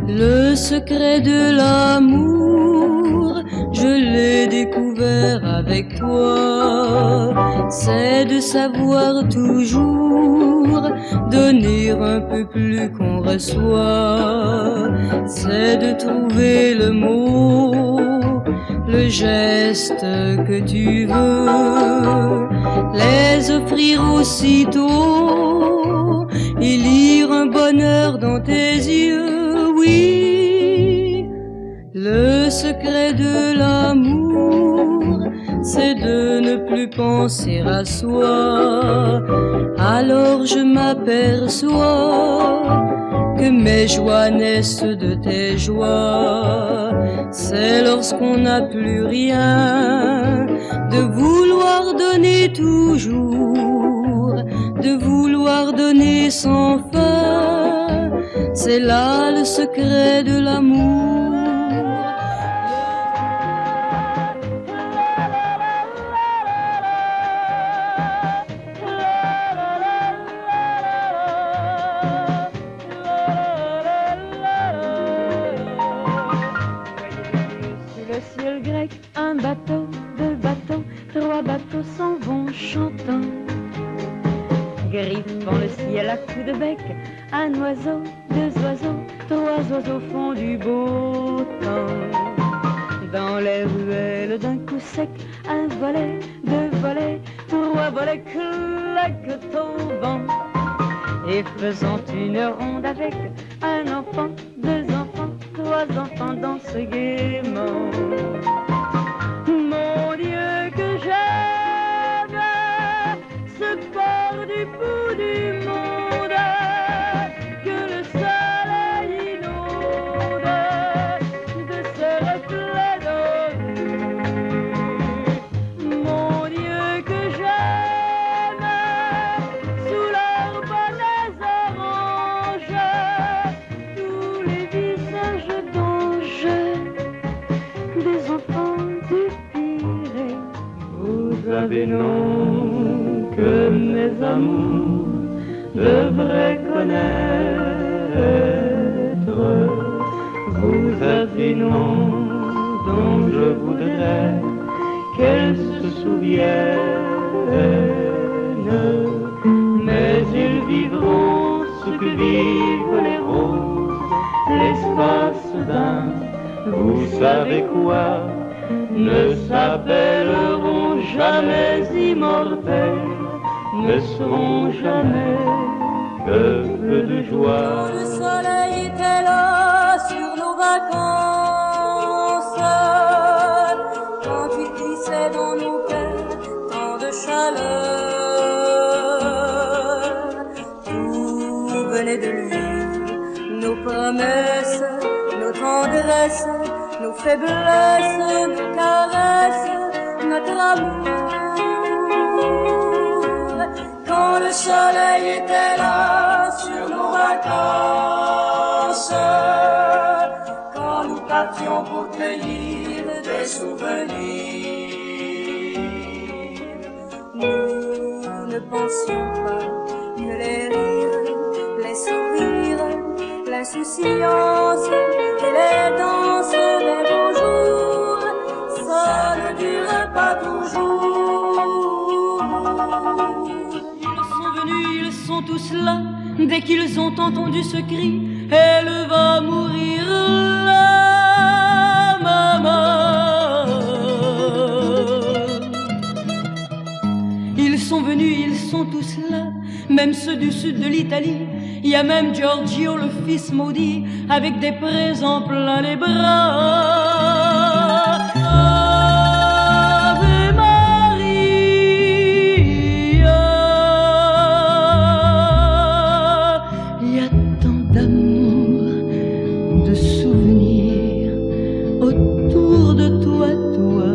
Le secret de l'amour, je l'ai découvert avec toi. C'est de savoir toujours donner un peu plus qu'on reçoit. C'est de trouver le mot, le geste que tu veux, les offrir aussitôt et lire un bonheur dans tes yeux. Oui, le secret de l'amour, c'est de ne plus penser à soi. Alors je m'aperçois que mes joies naissent de tes joies. C'est lorsqu'on n'a plus rien, de vouloir donner toujours, de vouloir donner sans fin. C'est là le secret de l'amour. Sous le ciel grec, un bateau, deux bateaux, trois bateaux s'en vont chantant. Griffant le ciel à coups de bec, un oiseau, deux oiseaux, trois oiseaux font du beau temps. Dans les ruelles d'un coup sec, un volet, deux volets, trois volets claquent au vent. Et faisant une ronde avec un enfant, deux enfants, trois enfants dansent gaiement. Mon Dieu que j'aime ce port du bout du monde que le soleil inonde de ses reflets dorés. Mon Dieu que j'aime sous leurs bonnets oranges tous les visages d'anges des enfants du Pirée. Vous avez nom que mes amours devraient connaître. Vous avez nom dont je voudrais qu'elles se souviennent. Mais ils vivront ce que vivent les roses, l'espace d'un vous savez quoi, ne s'appelleront jamais immortels, ne seront jamais que peu de joie. Quand le soleil était là sur nos vacances, quand il glissait dans nos cœurs tant de chaleur, tout venait de lui, nos promesses, nos tendresses, nos faiblesses, nos caresses, notre amour. Quand le soleil était là sur nos vacances, quand nous partions pour cueillir des souvenirs, nous ne pensions pas que les rires, les sourires, l'insouciance et les danses des beaux jours, ça ne dure pas toujours. Ils sont tous là, dès qu'ils ont entendu ce cri, elle va mourir là, maman. Ils sont venus, ils sont tous là, même ceux du sud de l'Italie. Il y a même Giorgio, le fils maudit, avec des présents plein les bras. Autour de toi, toi,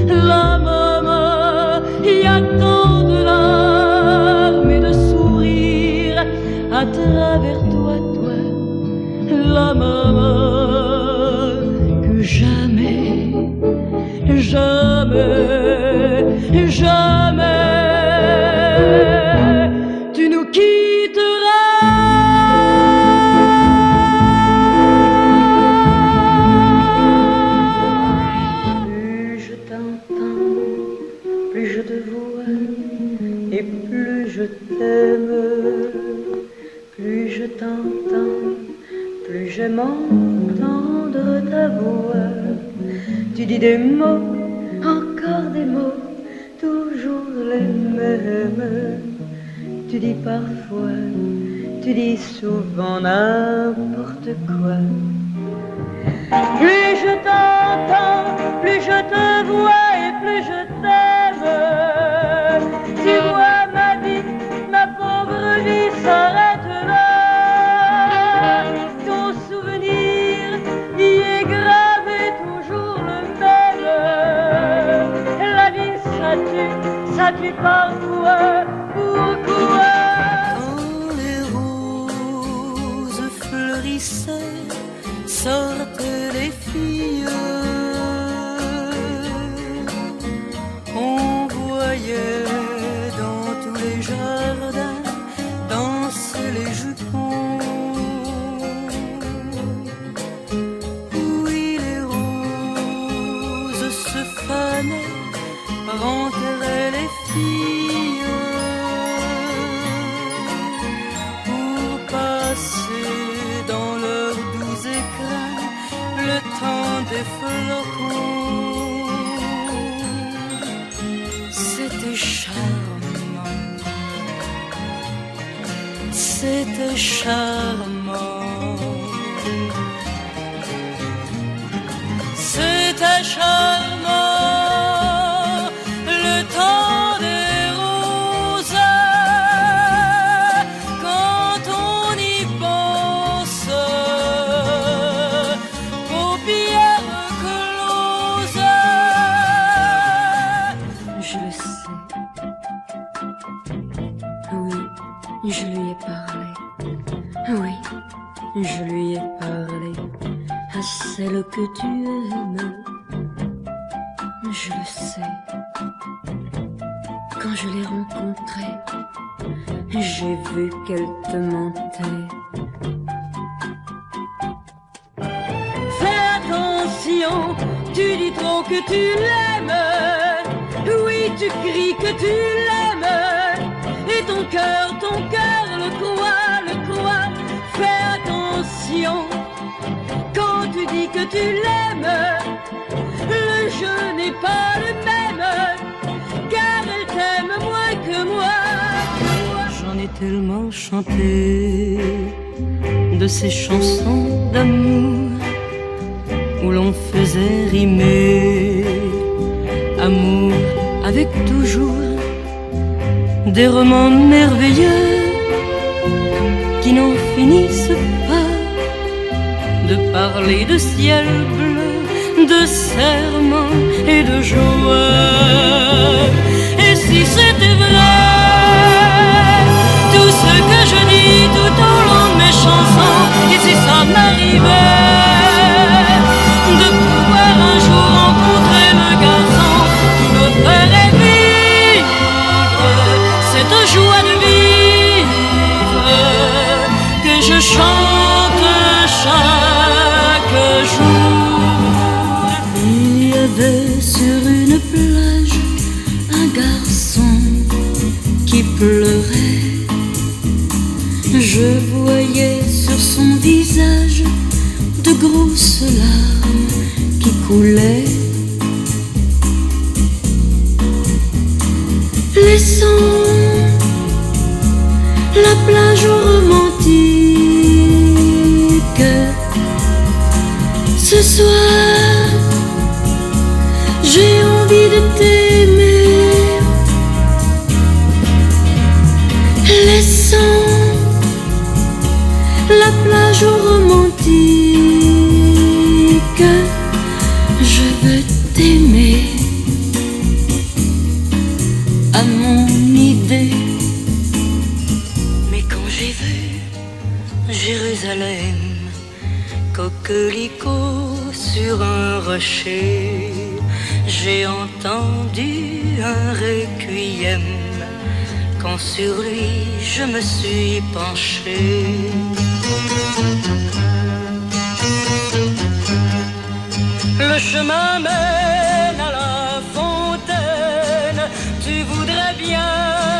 la maman, il y a tant de larmes et de sourires à travers toi, toi, la maman que j'aime. plus je te vois et plus je t'aime, plus je t'entends, plus j'aime entendre ta voix. Tu dis des mots, encore des mots, toujours les mêmes. Tu dis parfois, tu dis souvent n'importe quoi. Plus je t'entends, plus je te vois et plus je t'aime. Tu vois ma vie, ma pauvre vie s'arrête là. Ton souvenir y est gravé toujours le même. La vie ça tue parfois. Pourquoi? Quand les roses fleurissaient, sortent les filles, on voyait dans tous les jardins danser les jupons. Oui, les roses se fanaient, rentraient les filles pour passer dans leurs doux écrins le temps des flocons. C'était charmant, c'était charmant, c'était charmant. Le temps des roses, quand on y pense, paupières closes. Je le sais, oui, je lui ai parlé, oui, je lui ai parlé à celle que tu aimes. Je le sais, quand je l'ai rencontrée, j'ai vu qu'elle te mentait. Fais attention, tu dis trop que tu l'aimes. Oui, tu cries que tu l'aimes. Et ton cœur le croit. Fais attention, quand tu dis que tu l'aimes. Le jeu n'est pas le même, car elle t'aime moins que moi. J'en ai tellement chanté de ces chansons d'amour où l'on faisait rimer amour avec toujours des romans merveilleux qui n'en finissent pas de parler de ciel bleu, de serments et de joie. Et si c'était vrai tout ce que je dis tout au long de mes chansons, et si ça m'arrivait de pouvoir un jour rencontrer le garçon qui me ferait vivre cette joie de vivre que je chante chaque jour. Il y avait sur une plage un garçon qui pleurait. Je voyais sur son visage de grosses larmes qui coulaient, laissant la plage romantique. Ce soir, j'ai envie de t'aimer, laissant la plage romantique. Je veux t'aimer à mon idée. Mais quand j'ai vu Jérusalem, coquelicot sur un rocher, j'ai entendu un requiem. Quand sur lui je me suis penchée, le chemin mène à la fontaine tu voudrais bien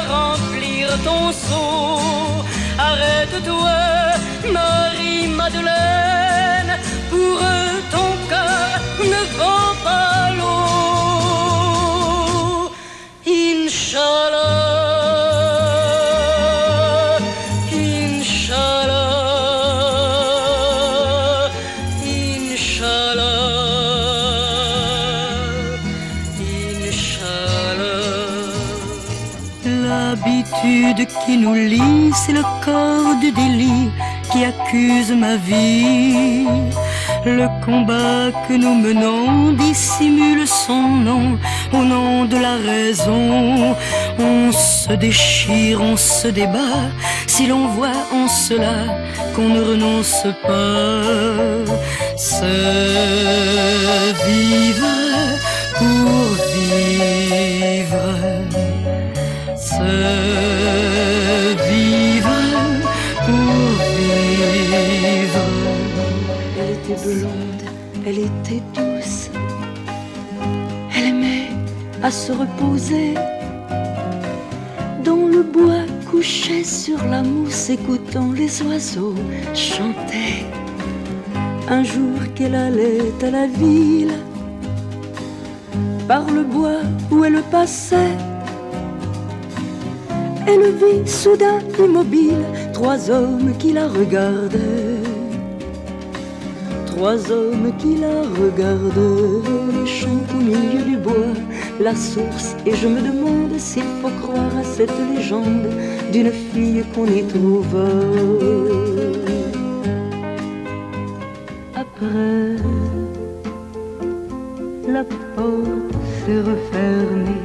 remplir ton seau. Arrête-toi, Marie-Madeleine, pour ton cœur ne vend pas l'eau. Inch'Allah. L'habitude qui nous lie, c'est le corps du délit qui accuse ma vie. Le combat que nous menons dissimule son nom au nom de la raison. On se déchire, on se débat, si l'on voit en cela qu'on ne renonce pas. Se vivre pour vivre. Se vivre pour vivre. Elle était blonde, elle était douce. Elle aimait à se reposer dans le bois, couchée sur la mousse, écoutant les oiseaux chanter. Un jour qu'elle allait à la ville, par le bois où elle passait, elle vit soudain immobile 3 hommes qui la regardaient. 3 hommes qui la regardaient. Les champs au milieu du bois, la source, et je me demande s'il faut croire à cette légende d'une fille qu'on y trouve. Après, la porte s'est refermée.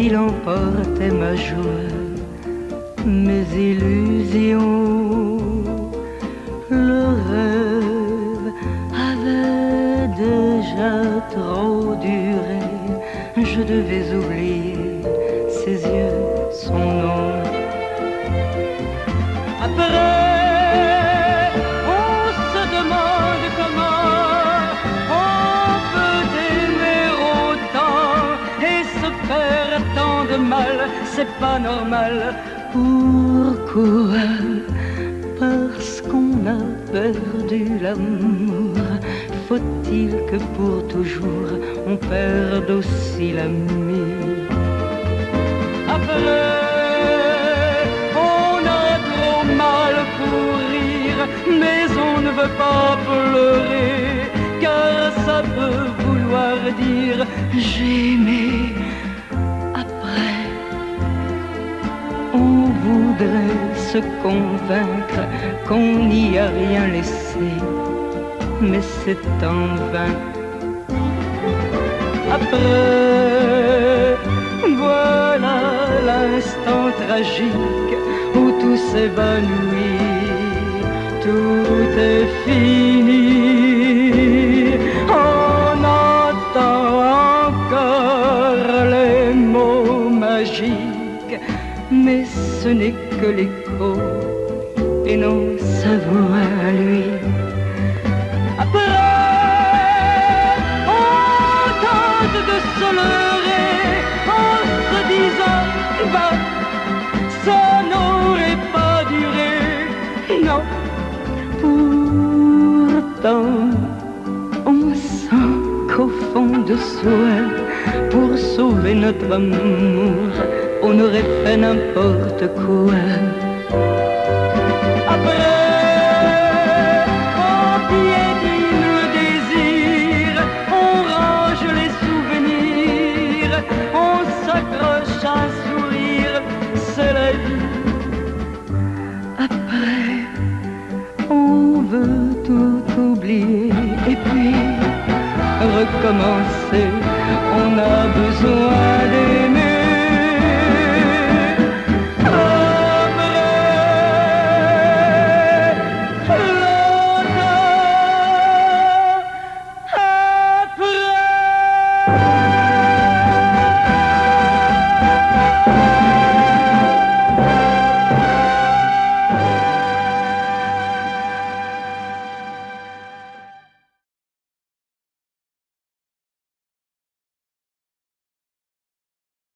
Il emportait ma joie, mes illusions. Le rêve avait déjà trop duré. Je devais oublier ses yeux, son nom. Après, on se demande comment on peut aimer autant et se faire tant de mal, c'est pas normal. Pourquoi? Parce qu'on a perdu l'amour. Faut-il que pour toujours on perde aussi l'ami? Après, on a trop mal pour rire, mais on ne veut pas pleurer, car ça peut vouloir dire j'ai aimé. Après, on voudrait se convaincre qu'on n'y a rien laissé, mais c'est en vain. Après, voilà l'instant tragique où tout s'évanouit, tout est fini. On entend encore les mots magiques, mais ce n'est que l'écho et non sa voix à lui. Après, on tente de se leurrer en se disant bah, ça n'aurait pas duré. Non, pourtant on sent qu'au fond de soi, pour sauver notre amour, on aurait fait n'importe quoi. Après, on piétine le désir, on range les souvenirs, on s'accroche à un sourire, c'est la vie. Après, on veut tout oublier et puis recommencer. On a besoin